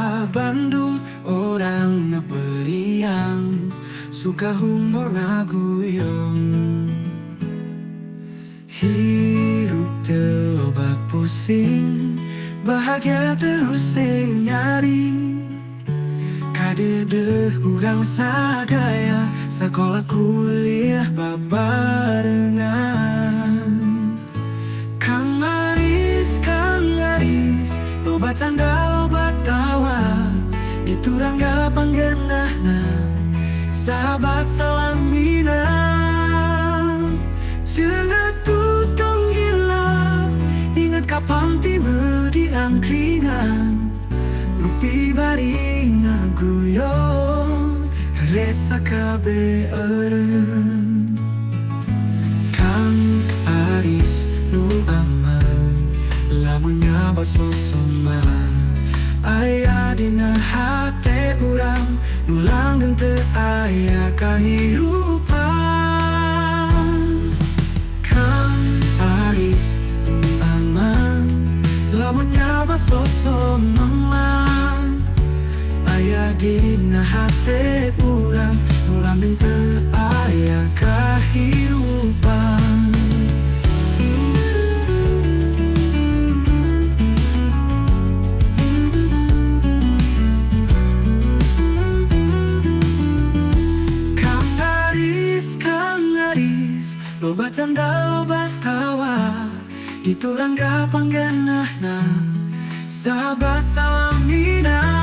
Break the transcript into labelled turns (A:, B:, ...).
A: Bocah Bandung, orang ngeperiang, suka humor ngaguyong. Hirup teu loba pusing, bahagia terus sing nyari. Kadeudeung urang sadaya, sakola kuliah babarengan. Kang Aris, loba canda loba tawa, diturangga panggenahna, sahabat salamina. Cenah tutong hilap, ingat kapan tiba di angkringan. Rupi bari ngaguyong, resa kabe eureun. Kang Aris nu aman, lamun nyaba sosoman, aya dina hate urang, nu langgeng teu aya kahirupan. Kang Aris nu aman, lamun nyaba sosoman, aya dina hate urang, nu langgeng teu aya kahirupan. Loba canda loba tawa, diturangga panggenahna, sahabat salamina.